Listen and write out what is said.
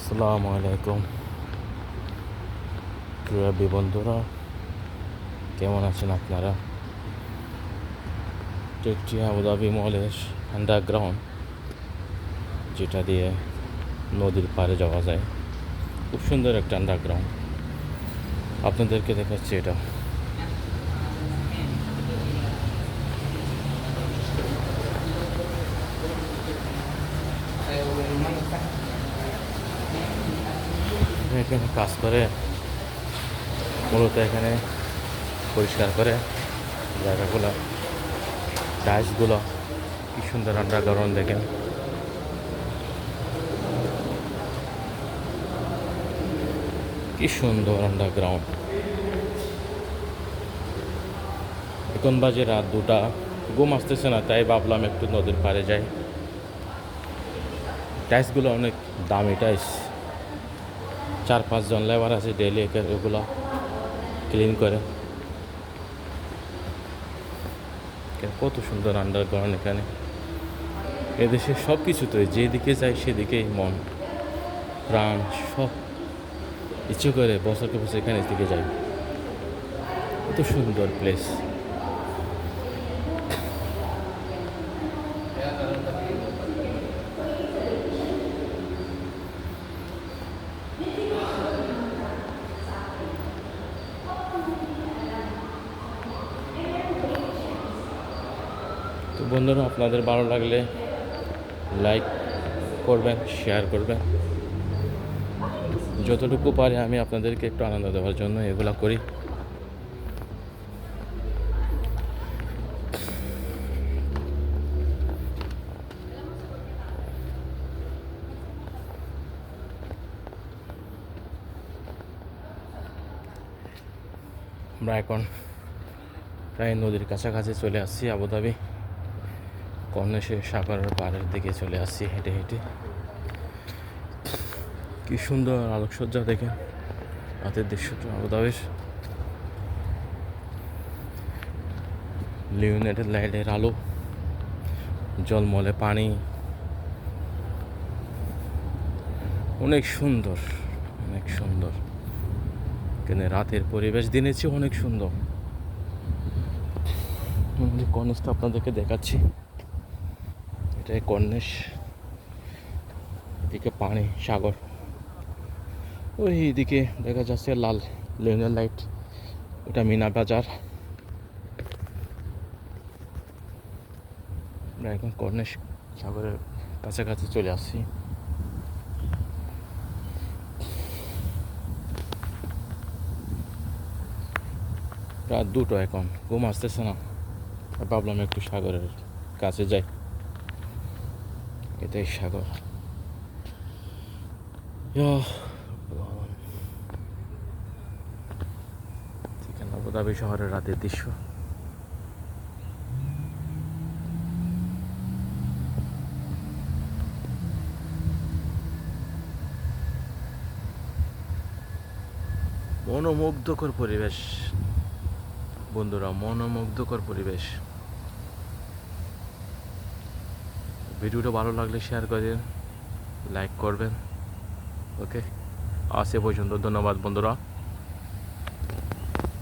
আসসালামু আলাইকুম প্রিয় বন্ধুরা, কেমন আছেন আপনারা? এটি আবুধাবি মলের আন্ডারগ্রাউন্ড, যেটা দিয়ে নদীর পাড়ে যাওয়া যায়। খুব সুন্দর একটা আন্ডারগ্রাউন্ড, আপনাদেরকে দেখাচ্ছি এটা। এখানে কাজ করে, মূলত এখানে পরিষ্কার করে জায়গাগুলো, টাইলসগুলো। কি সুন্দর আন্ডারগ্রাউন্ড দেখেন। কি সুন্দর আন্ডারগ্রাউন্ড। এখন বাজে রাত 2টা, ঘুম আসতেছে না, তাই ভাবলাম একটু নদীর পাড়ে যাই। টাইলসগুলো অনেক দামি টাইলস, 4-5 জন লেবার আছে, ডেইলি এগুলো ক্লিন করে। কত সুন্দর আন্ডারগ্রাউন্ড এখানে। এদেশে সব কিছুতে যেদিকে যাই সেদিকেই মন প্রাণ সব ইচ্ছে করে বছরকে বছর এখানে দিকে যাই। কত সুন্দর প্লেস। তো বন্ধুরা, আপনাদের ভালো লাগলে লাইক করবেন, শেয়ার করবেন। যতটুকু পারি আমি আপনাদেরকে একটু আনন্দ দেওয়ার জন্য এগুলা করি। আমরা এখন প্রায় নদীর কাছাকাছি চলে আসছি। আবুধাবি কর্ণেশের সাগরের পাড়ের দিকে চলে আসছি হেঁটে হেঁটে। কি সুন্দর আলোকসজ্জা দেখেন, রাতের দৃশ্যটা আবুধাবির। লিউনেটেড লাইটের আলো, জলমলে পানি, অনেক সুন্দর, অনেক সুন্দর। কিন্তু রাতের পরিবেশ দিনের চেয়ে অনেক সুন্দর। কর্নেশটা আপনাদেরকে দেখাচ্ছি, এটাই কর্নেশ। এদিকে পানি, সাগর। ওই দিকে দেখা যাচ্ছে লাল লিউনেট লাইট, ওটা মিনা বাজার। আমরা এখন কর্নেশ সাগরের কাছাকাছি চলে আসছি। রাত 2টো, এখন ঘুম আসতেছে না, ভাবলাম একটু সাগরের কাছে যাই। এটাই সাগর। আবুধাবি শহরের রাতের দৃশ্য। মনোমুগ্ধকর পরিবেশ বন্ধুরা, মনোমুগ্ধকর পরিবেশ। ভিডিওটা ভালো লাগলে শেয়ার করেন, লাইক করবেন। ওকে, আজ এ পর্যন্ত। ধন্যবাদ বন্ধুরা।